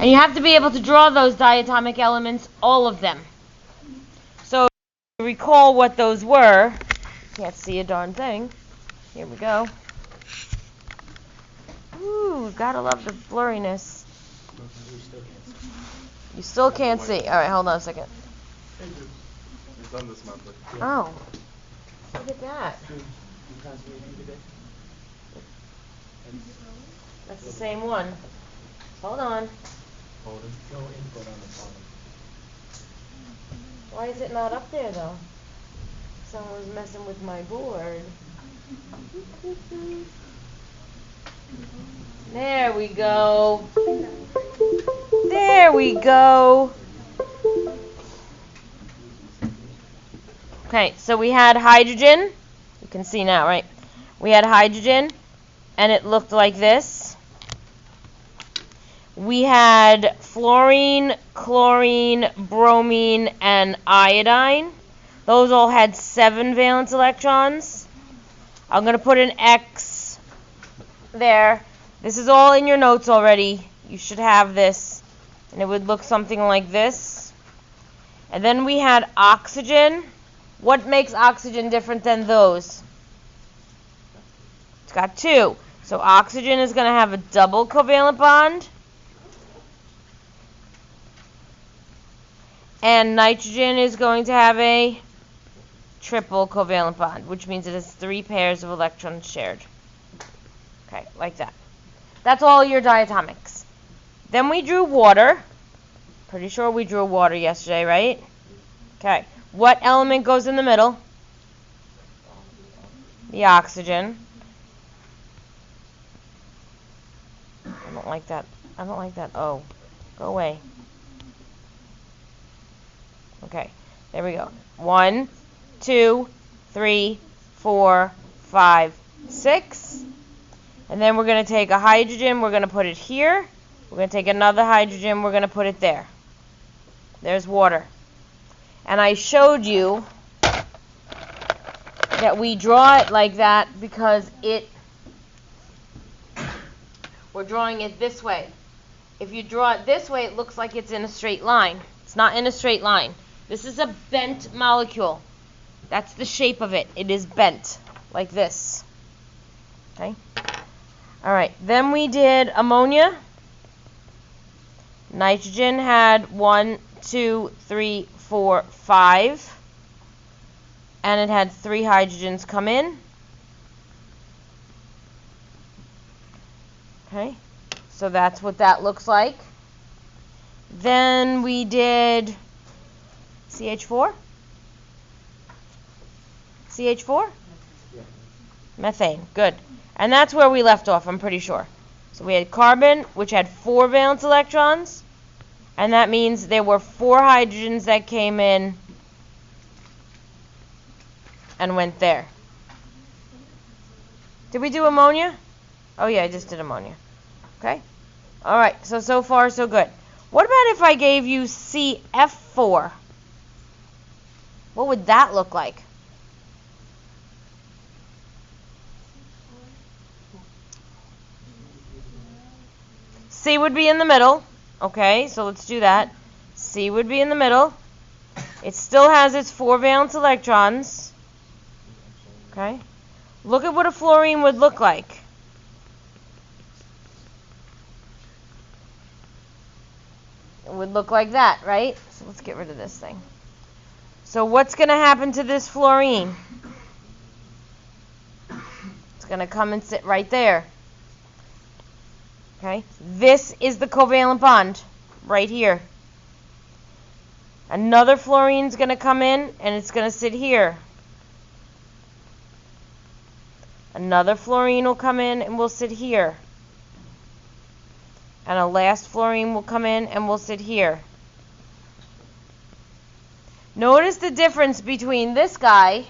And you have to be able to draw those diatomic elements, all of them. So, to recall what those were, can't see a darn thing. Here we go. Ooh, gotta love the blurriness. You still can't see. Alright, hold on a second. Oh. Look at that. That's the same one. Hold on. Why is it not up there though? Someone was messing with my board. There we go. There we go. Okay, so we had hydrogen. You can see now, right? We had hydrogen, and it looked like this. We had fluorine, chlorine, bromine, and iodine. Those all had 7 valence electrons. I'm going to put an X there. This is all in your notes already. You should have this. And it would look something like this. And then we had oxygen. What makes oxygen different than those? It's got 2. So oxygen is going to have a double covalent bond. And nitrogen is going to have a triple covalent bond, which means it has 3 pairs of electrons shared. Okay, like that. That's all your diatomics. Then we drew water. Pretty sure we drew water yesterday, right? Okay. What element goes in the middle? The oxygen. I don't like that. I don't like that. Oh, go away. Okay, there we go. 1, 2, 3, 4, 5, 6. And then we're going to take a hydrogen, we're going to put it here. We're going to take another hydrogen, we're going to put it there. There's water. And I showed you that we draw it like that because we're drawing it this way. If you draw it this way, it looks like it's in a straight line. It's not in a straight line. This is a bent molecule. That's the shape of it. It is bent, like this. Okay? Alright, then we did ammonia. Nitrogen had 1, 2, 3, 4, 5. And it had 3 hydrogens come in. Okay? So that's what that looks like. Then we did CH4? CH4? Yeah. Methane. Good. And that's where we left off, I'm pretty sure. So we had carbon, which had 4 valence electrons. And that means there were 4 hydrogens that came in and went there. Did we do ammonia? Oh, yeah, I just did ammonia. Okay? All right, so far, so good. What about if I gave you CF4? What would that look like? C would be in the middle. Okay, so let's do that. C would be in the middle. It still has its 4 valence electrons. Okay. Look at what a fluorine would look like. It would look like that, right? So let's get rid of this thing. So what's going to happen to this fluorine? It's going to come and sit right there. Okay? This is the covalent bond right here. Another fluorine's going to come in and it's going to sit here. Another fluorine will come in and will sit here. And a last fluorine will come in and will sit here. Notice the difference between this guy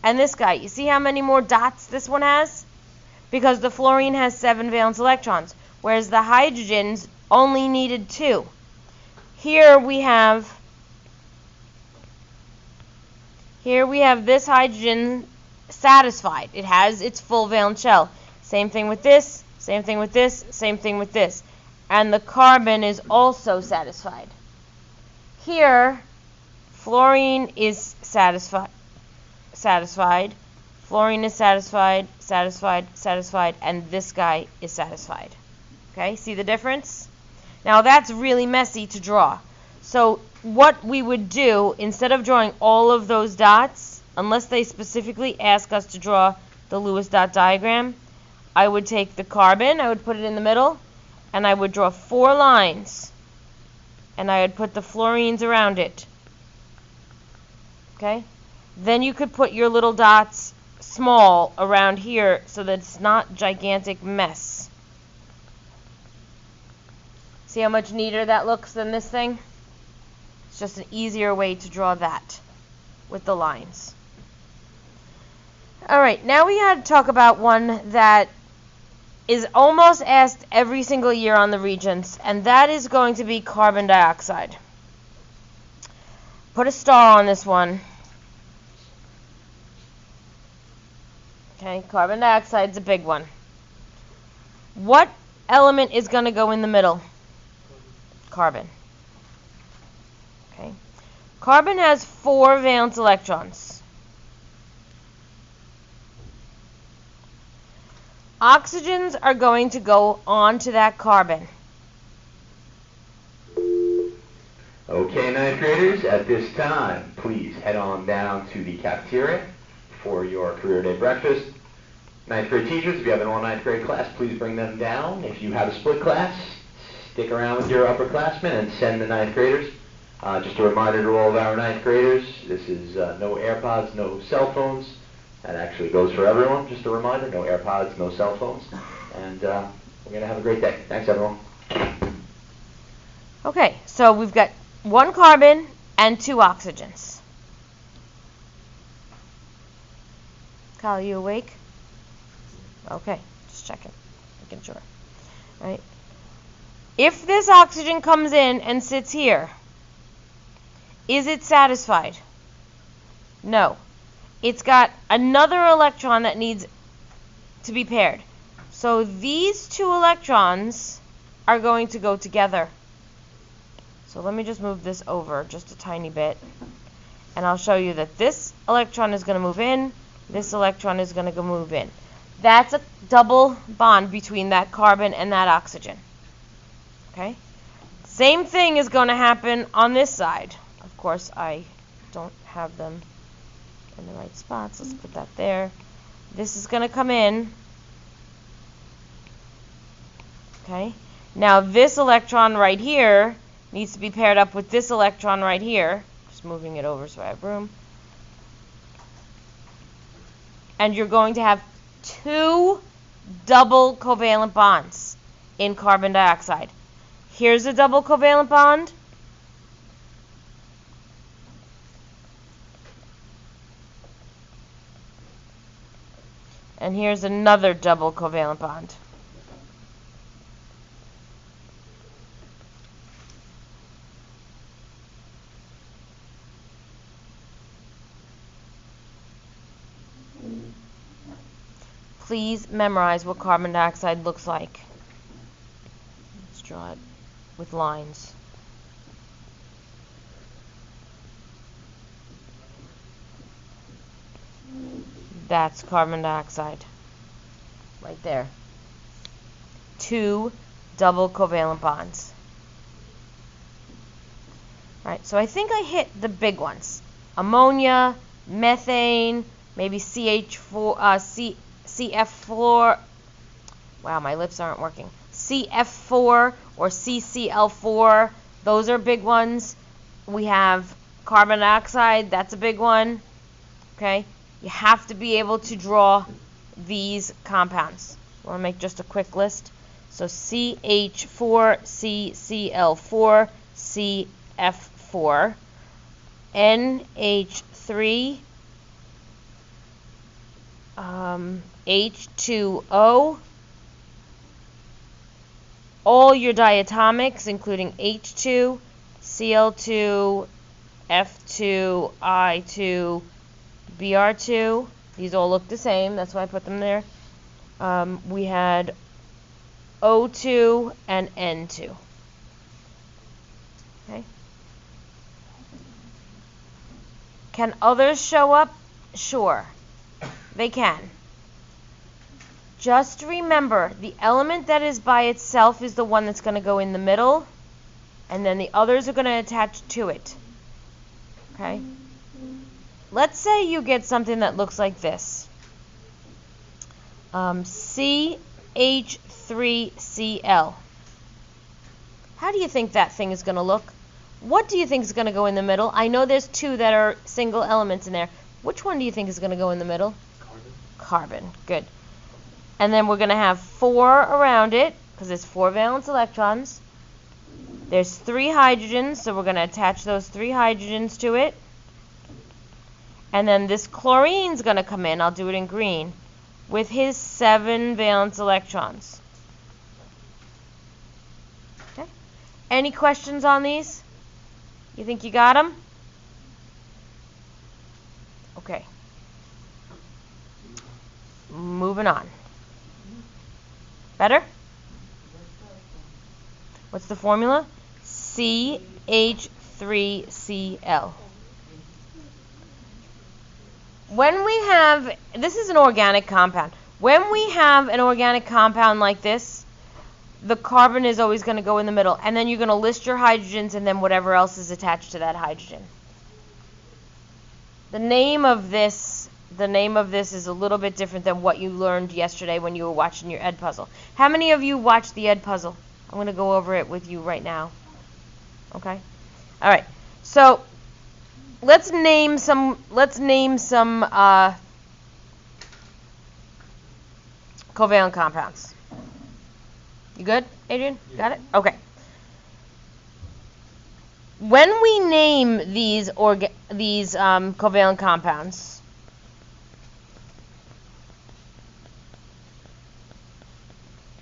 and this guy. You see how many more dots this one has? Because the fluorine has 7 valence electrons, whereas the hydrogens only needed 2. Here we have this hydrogen satisfied. It has its full valence shell. Same thing with this, same thing with this, same thing with this. and the carbon is also satisfied. Here, fluorine is satisfied, fluorine is satisfied, and this guy is satisfied. Okay, see the difference? Now that's really messy to draw. So what we would do, instead of drawing all of those dots, unless they specifically ask us to draw the Lewis dot diagram, I would take the carbon, I would put it in the middle, and I would draw 4 lines, and I would put the fluorines around it. Okay? Then you could put your little dots small around here so that it's not gigantic mess. See how much neater that looks than this thing? It's just an easier way to draw that with the lines. Alright, now we had to talk about one that is almost asked every single year on the Regents, and that is going to be carbon dioxide. Put a star on this one. Okay, carbon dioxide's a big one. What element is going to go in the middle? Carbon. Okay. Carbon has 4 valence electrons. Oxygens are going to go onto that carbon. Okay, ninth graders, at this time, please head on down to the cafeteria for your career day breakfast. Ninth grade teachers, if you have an all ninth grade class, please bring them down. If you have a split class, stick around with your upperclassmen and send the ninth graders. Just a reminder to all of our ninth graders, this is no AirPods, no cell phones. That actually goes for everyone. Just a reminder, no AirPods, no cell phones. And we're going to have a great day. Thanks, everyone. Okay, so we've got 1 carbon and 2 oxygens. Kyle, you awake? Okay, just checking, making sure. All right. If this oxygen comes in and sits here, is it satisfied? No. It's got another electron that needs to be paired. So these 2 electrons are going to go together. So let me just move this over just a tiny bit, and I'll show you that this electron is going to move in, this electron is going to move in. That's a double bond between that carbon and that oxygen. Okay? Same thing is going to happen on this side. Of course, I don't have them in the right spots. Let's put that there. This is going to come in. Okay? Now this electron right here needs to be paired up with this electron right here. Just moving it over so I have room. And you're going to have 2 double covalent bonds in carbon dioxide. Here's a double covalent bond. And here's another double covalent bond. Please memorize what carbon dioxide looks like. Let's draw it with lines. That's carbon dioxide. Right there. 2 double covalent bonds. Alright, so I think I hit the big ones. Ammonia, methane, maybe CF4. Wow, my lips aren't working. CF4 or CCl4. Those are big ones. We have carbon dioxide. That's a big one. Okay? You have to be able to draw these compounds. I want to make just a quick list. So CH4, CCl4, CF4, NH3, H2O, all your diatomics, including H2, Cl2, F2, I2, Br2. These all look the same. That's why I put them there. We had O2, and N2. Okay. Can others show up? Sure, they can. Just remember, the element that is by itself is the one that's going to go in the middle, and then the others are going to attach to it. Okay? Let's say you get something that looks like this. CH3Cl. How do you think that thing is going to look? What do you think is going to go in the middle? I know there's two that are single elements in there. Which one do you think is going to go in the middle? Carbon. Carbon. Good. And then we're going to have 4 around it, because it's 4 valence electrons. There's 3 hydrogens, so we're going to attach those 3 hydrogens to it. And then this chlorine's going to come in, I'll do it in green, with his 7 valence electrons. Okay. Any questions on these? You think you got them? Okay. Moving on. Better? What's the formula? CH3Cl. When we have, this is an organic compound. When we have an organic compound like this, the carbon is always going to go in the middle. And then you're going to list your hydrogens and then whatever else is attached to that hydrogen. The name of this is a little bit different than what you learned yesterday when you were watching your Ed puzzle. How many of you watched the Ed puzzle? I'm going to go over it with you right now. Okay? All right. So, let's name some covalent compounds. You good, Adrian? Yeah. Got it? Okay. When we name these covalent compounds,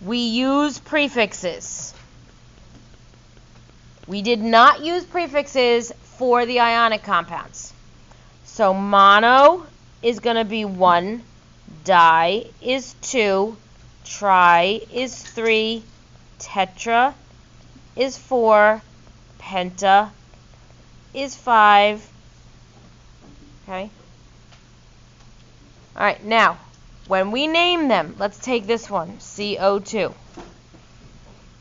we use prefixes. We did not use prefixes for the ionic compounds. So mono is going to be 1, di is 2, tri is 3, tetra is 4, penta is 5. Okay? All right, now, when we name them, let's take this one, CO2.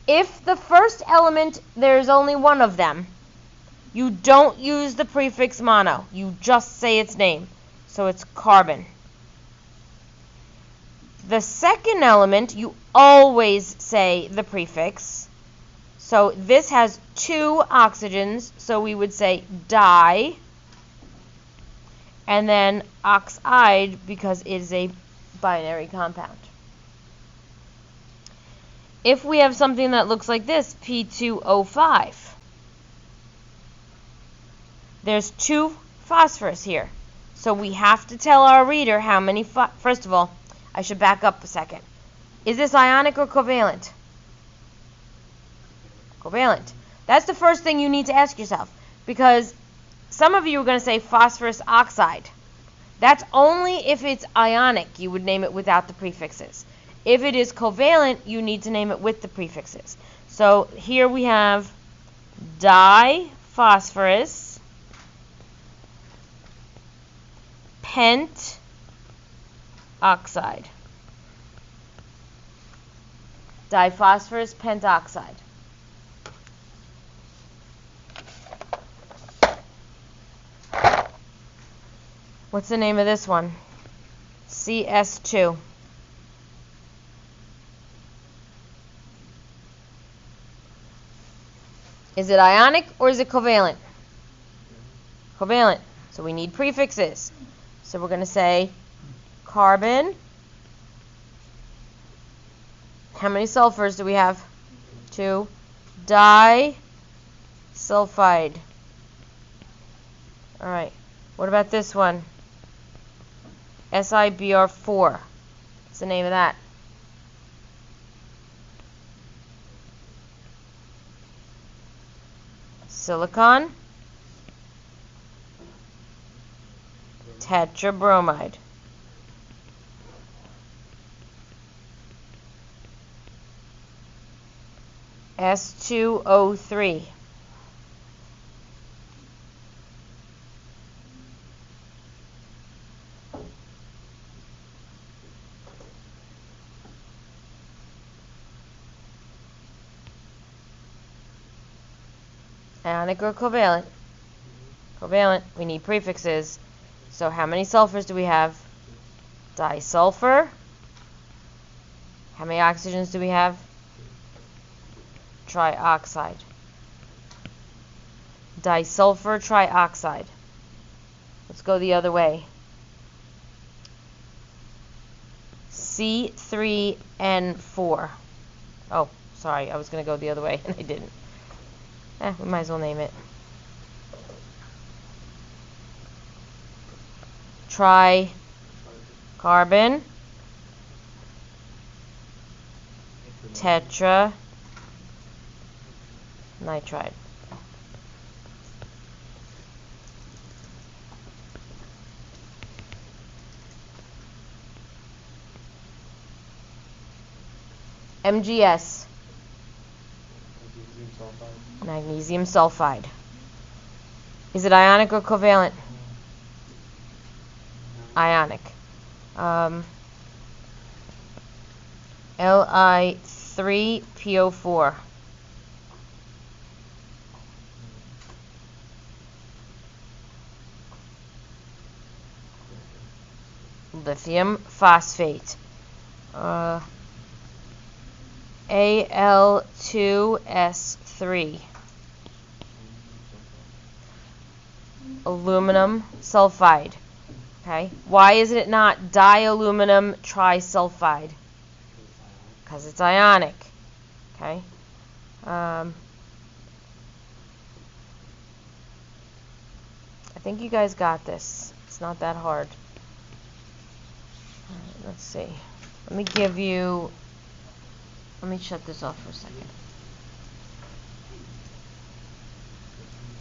If the first element, there's only one of them, you don't use the prefix mono. You just say its name. So it's carbon. The second element, you always say the prefix. So this has 2 oxygens, so we would say di, and then oxide because it is a binary compound. If we have something that looks like this, P2O5, there's 2 phosphorus here. So we have to tell our reader how many, first of all, I should back up a second. Is this ionic or covalent? Covalent. That's the first thing you need to ask yourself, because some of you are going to say phosphorus oxide. That's only if it's ionic, you would name it without the prefixes. If it is covalent, you need to name it with the prefixes. So here we have diphosphorus, pent oxide. Diphosphorus pentoxide. What's the name of this one? CS2. Is it ionic or is it covalent? Covalent. So we need prefixes. So we're going to say carbon. How many sulfurs do we have? 2. Disulfide. All right. What about this one? SiBr4. What's the name of that? Silicon tetrabromide. S2O3. Ionic or covalent? Covalent. We need prefixes. So how many sulfurs do we have? Disulfur. How many oxygens do we have? Trioxide. Disulfur trioxide. Let's go the other way. C3N4. Oh, sorry. I was going to go the other way, and I didn't. We might as well name it. Tricarbon. Tetra. Nitride. MgS. Magnesium sulfide. Is it ionic or covalent? Ionic. Li3PO4. Lithium phosphate. Al2S3. Aluminum sulfide. Okay. Why is it not dialuminum trisulfide? Because it's ionic. Okay. I think you guys got this. It's not that hard. Let's see. Let me shut this off for a second.